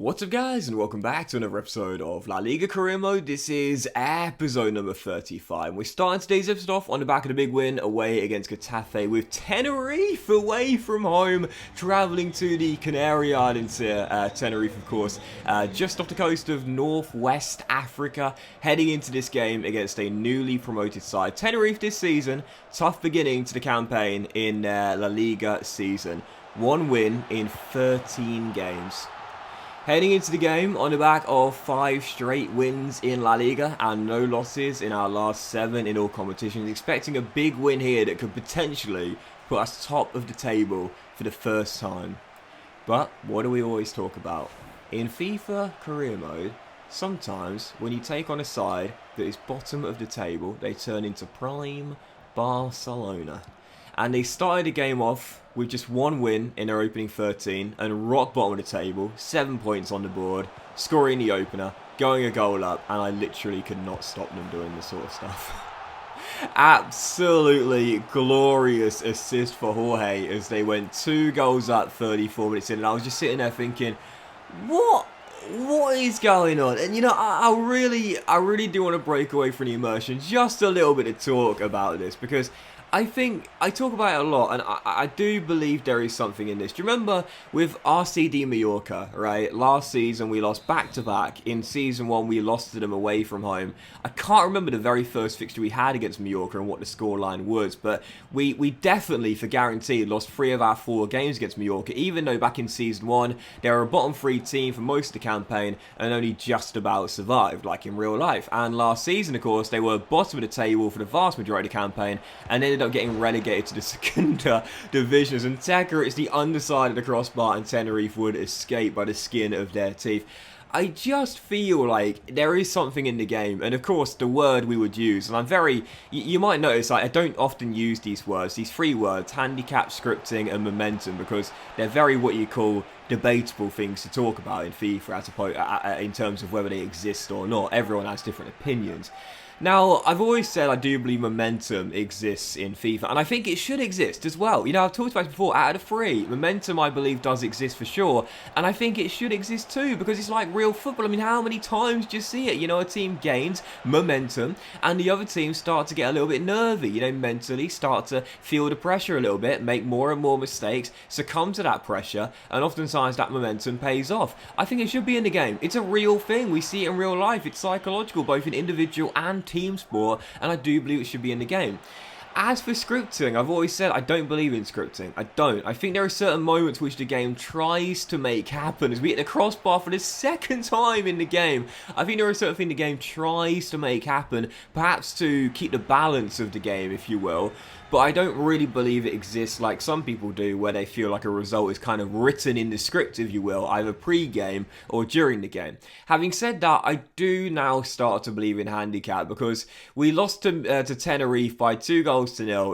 What's up guys, and welcome back to another episode of La Liga Career Mode. This is episode number 35. We're starting today's episode off on the back of the big win away against Getafe with Tenerife away from home, travelling to the Canary Islands here, Tenerife of course, just off the coast of northwest Africa, heading into this game against a newly promoted side. Tenerife this season, tough beginning to the campaign in La Liga season. One win in 13 games. Heading into the game on the back of 5 straight wins in La Liga and no losses in our last 7 in all competitions, expecting a big win here that could potentially put us top of the table for the first time. But what do we always talk about? In FIFA Career Mode, sometimes when you take on a side that is bottom of the table, they turn into prime Barcelona. And they started the game off with just 1 win in their opening 13 and rock bottom of the table, 7 points on the board, scoring the opener, going a goal up, and I literally could not stop them doing this sort of stuff. Absolutely glorious assist for Jorge as they went 2 goals up 34 minutes in, and I was just sitting there thinking, what is going on? And you know, I really do want to break away from the immersion just a little bit to talk about this, because I think I talk about it a lot, and I do believe there is something in this. Do you remember with RCD Mallorca, right? Last season we lost back-to-back. In Season 1 we lost to them away from home. I can't remember the very first fixture we had against Mallorca and what the scoreline was, but we definitely, for guaranteed, lost 3 of our 4 games against Mallorca, even though back in Season 1 they were a bottom 3 team for most of the campaign and only just about survived, like in real life. And last season, of course, they were bottom of the table for the vast majority of the campaign and ended up getting relegated to the Segunda Divisions, and Teca, it's the underside of the crossbar, and Tenerife would escape by the skin of their teeth. I just feel like there is something in the game, and of course the word we would use, and I'm very, you might notice I don't often use these words, these 3 words, handicap, scripting and momentum, because they're very what you call debatable things to talk about in FIFA in terms of whether they exist or not. Everyone has different opinions. Now, I've always said I do believe momentum exists in FIFA, and I think it should exist as well. You know, I've talked about it before, out of the 3, momentum I believe does exist for sure, and I think it should exist too, because it's like real football. I mean, how many times do you see it? You know, a team gains momentum, and the other team start to get a little bit nervy, you know, mentally, start to feel the pressure a little bit, make more and more mistakes, succumb to that pressure, and oftentimes that momentum pays off. I think it should be in the game. It's a real thing. We see it in real life. It's psychological, both in individual and team sport, and I do believe it should be in the game. As for scripting, I've always said I don't believe in scripting. I don't. I think there are certain moments which the game tries to make happen. As we hit the crossbar for the 2nd time in the game, I think there are certain things the game tries to make happen, perhaps to keep the balance of the game, if you will. But I don't really believe it exists like some people do, where they feel like a result is kind of written in the script, if you will, either pre-game or during the game. Having said that, I do now start to believe in handicap, because we lost to Tenerife by 2-0.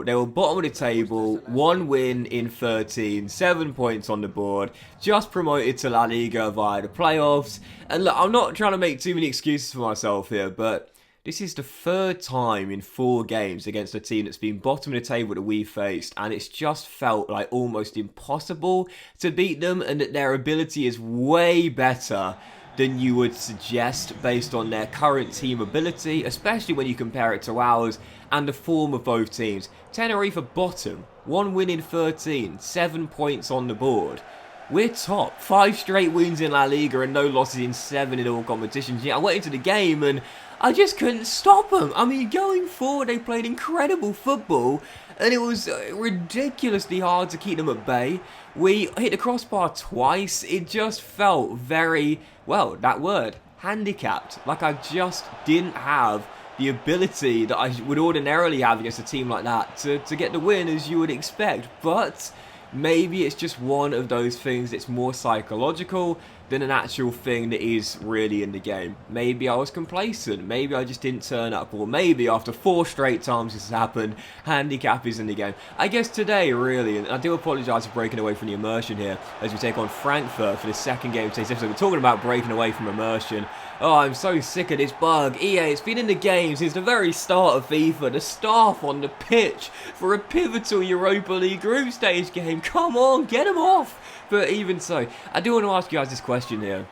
They were bottom of the table, 1 win in 13, 7 points on the board, just promoted to La Liga via the playoffs. And look, I'm not trying to make too many excuses for myself here, but this is the 3rd time in 4 games against a team that's been bottom of the table that we faced, and it's just felt like almost impossible to beat them, and that their ability is way better than you would suggest based on their current team ability, especially when you compare it to ours and the form of both teams. Tenerife are bottom, 1 win in 13, 7 points on the board. We're top, 5 straight wins in La Liga and no losses in 7 in all competitions. Yeah, I went into the game and I just couldn't stop them. I mean, going forward, they played incredible football, and it was ridiculously hard to keep them at bay. We hit the crossbar twice. It just felt very, well, that word, handicapped. Like I just didn't have the ability that I would ordinarily have against a team like that to get the win, as you would expect. But maybe it's just one of those things that's more psychological than an actual thing that is really in the game. Maybe I was complacent, maybe I just didn't turn up, or maybe after 4 straight times this has happened, handicap is in the game. I guess today, really, and I do apologise for breaking away from the immersion here, as we take on Frankfurt for the 2nd game of today's episode. We're talking about breaking away from immersion. Oh, I'm so sick of this bug. EA, it's been in the game since the very start of FIFA. The staff on the pitch for a pivotal Europa League group stage game. Come on, get them off. But even so, I do want to ask you guys this question here.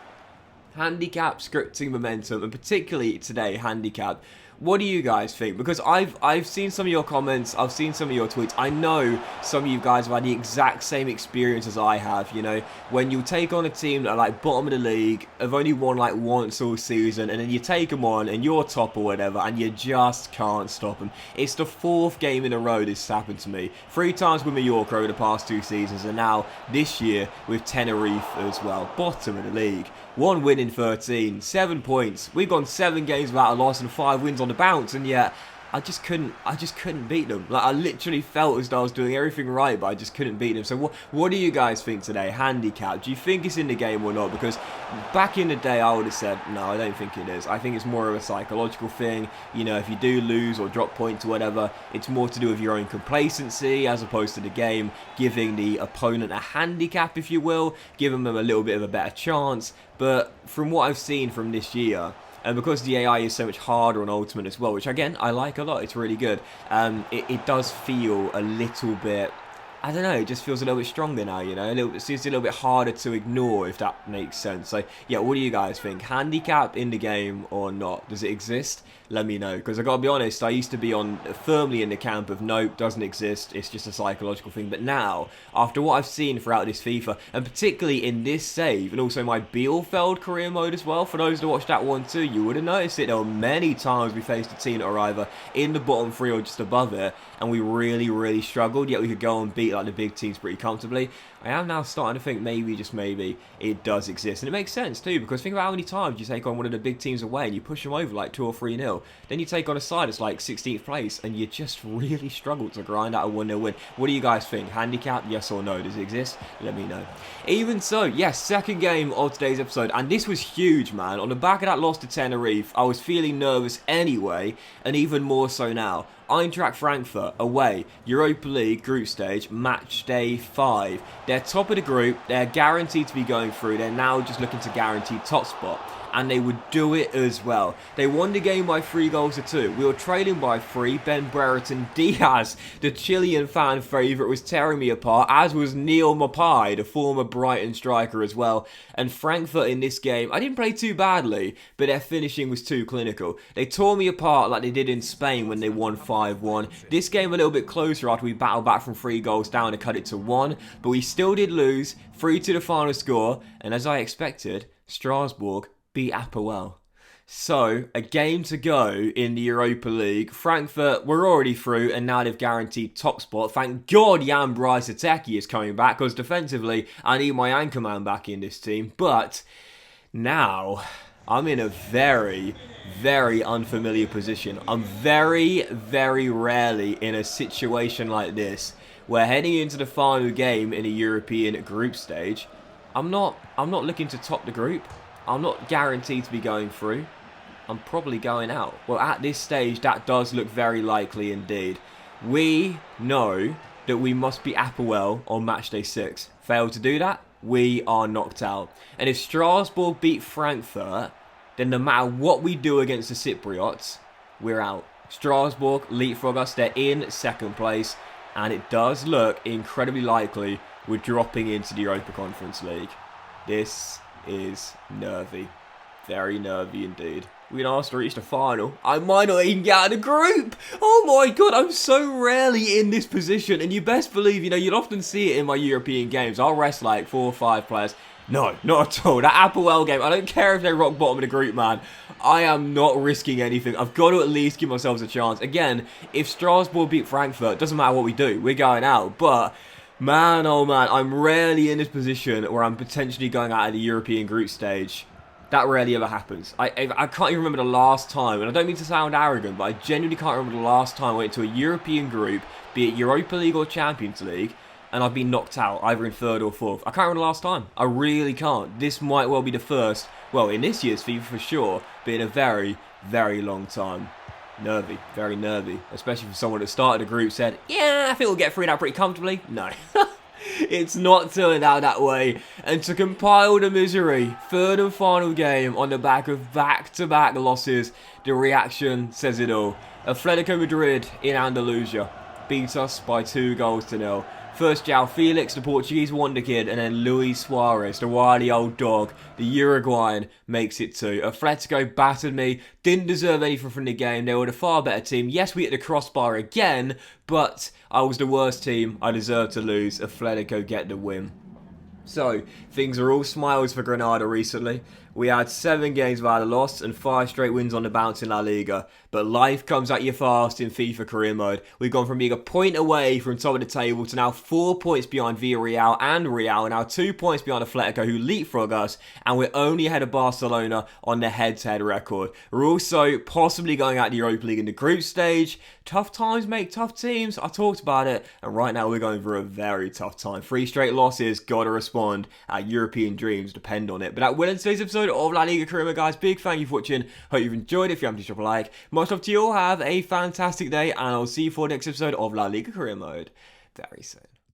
Handicap, scripting, momentum, and particularly today, Handicap. What do you guys think? Because I've seen some of your comments, I've seen some of your tweets. I know some of you guys have had the exact same experience as I have, you know, when you take on a team that are like bottom of the league, have only won like once all season, and then you take them on and you're top or whatever, and you just can't stop them. It's the 4th game in a row this has happened to me. 3 times with Mallorca over the past 2 seasons, and now this year with Tenerife as well. Bottom of the league. 1 win in 13, 7 points. We've gone 7 games without a loss and 5 wins on the bounce, and yet I just couldn't beat them. Like, I literally felt as though I was doing everything right, but I just couldn't beat them. So what do you guys think today? Handicap, do you think it's in the game or not? Because back in the day, I would have said, no, I don't think it is. I think it's more of a psychological thing. You know, if you do lose or drop points or whatever, it's more to do with your own complacency as opposed to the game giving the opponent a handicap, if you will, giving them a little bit of a better chance. But from what I've seen from this year, and because the AI is so much harder on Ultimate as well, which again, I like a lot, it's really good, it does feel a little bit, I don't know, it just feels a little bit stronger now, you know, it seems a little bit harder to ignore, if that makes sense. So, yeah, what do you guys think? Handicap in the game or not? Does it exist? Let me know, because I gotta be honest, I used to be firmly in the camp of nope, doesn't exist, it's just a psychological thing. But now, after what I've seen throughout this FIFA, and particularly in this save, and also my Bielefeld career mode as well, for those that watched that one too, you would have noticed it. There were many times we faced a team that were either in the bottom 3 or just above it, and we really struggled, yet we could go and beat like the big teams pretty comfortably. I am now starting to think maybe, just maybe, it does exist. And it makes sense too, because think about how many times you take on one of the big teams away and you push them over like 2 or 3-0. Then you take on a side that's like 16th place and you just really struggle to grind out a 1-0 win. What do you guys think? Handicap, yes or no? Does it exist? Let me know. Even so, yes, second game of today's episode, and this was huge, man. On the back of that loss to Tenerife, I was feeling nervous anyway, and even more so now. Eintracht Frankfurt away, Europa League group stage, match day 5. They're top of the group, they're guaranteed to be going through, they're now just looking to guarantee top spot. And they would do it as well. They won the game by 3-2. We were trailing by 3. Ben Brereton Diaz, the Chilean fan favourite, was tearing me apart, as was Neil Mapai, the former Brighton striker as well. And Frankfurt in this game, I didn't play too badly, but their finishing was too clinical. They tore me apart like they did in Spain when they won 5-1. This game a little bit closer after we battled back from 3 goals down to cut it to 1. But we still did lose, 3 to the final score. And as I expected, Strasbourg beat Apoel. So, a game to go in the Europa League. Frankfurt were already through and now they've guaranteed top spot. Thank God Jan Bryce-Ateki is coming back, because defensively I need my anchor man back in this team. But now I'm in a very unfamiliar position. I'm very rarely in a situation like this where heading into the final game in a European group stage, I'm not looking to top the group. I'm not guaranteed to be going through. I'm probably going out. Well, at this stage, that does look very likely indeed. We know that we must beat Apoel on match day 6. Fail to do that, we are knocked out. And if Strasbourg beat Frankfurt, then no matter what we do against the Cypriots, we're out. Strasbourg leapfrog us, they're in 2nd place. And it does look incredibly likely we're dropping into the Europa Conference League. This is nervy. Very nervy indeed. We can ask to reach the final. I might not even get out of the group. Oh my god, I'm so rarely in this position. And you best believe, you know, you'd often see it in my European games. I'll rest like 4 or 5 players. No, not at all. That Apoel game, I don't care if they're rock bottom of the group, man. I am not risking anything. I've got to at least give myself a chance. Again, if Strasbourg beat Frankfurt, doesn't matter what we do. We're going out. But man, oh man, I'm rarely in this position where I'm potentially going out of the European group stage. That rarely ever happens. I can't even remember the last time, and I don't mean to sound arrogant, but I genuinely can't remember the last time I went to a European group, be it Europa League or Champions League, and I've been knocked out, either in 3rd or 4th. I can't remember the last time. I really can't. This might well be the first, well, in this year's FIFA for sure, but in a very long time. Nervy, very nervy, especially for someone that started the group said, yeah, I think we'll get through that pretty comfortably. No. It's not turned out that way. And to compile the misery, 3rd and final game on the back of back-to-back losses, the reaction says it all. Atletico Madrid in Andalusia beat us by 2-0. First João Felix, the Portuguese wonder kid, and then Luis Suarez, the wily old dog, the Uruguayan, makes it 2. Atletico battered me, didn't deserve anything from the game. They were the far better team. Yes, we hit the crossbar again, but I was the worst team. I deserved to lose. Atletico get the win. So, things are all smiles for Granada recently. We had 7 games without a loss and 5 straight wins on the bounce in La Liga. But life comes at you fast in FIFA career mode. We've gone from being a point away from top of the table to now 4 points behind Villarreal and Real, and now 2 points behind Atletico, who leapfrog us, and we're only ahead of Barcelona on the head-to-head record. We're also possibly going out the Europa League in the group stage. Tough times make tough teams. I talked about it, and right now we're going through a very tough time. 3 straight losses, gotta respond. Our European dreams depend on it. But that will end today's episode of La Liga career mode, guys. Big thank you for watching. Hope you've enjoyed it. If you haven't, please drop a like. Much love to you all. Have a fantastic day, and I'll see you for the next episode of La Liga career mode very soon.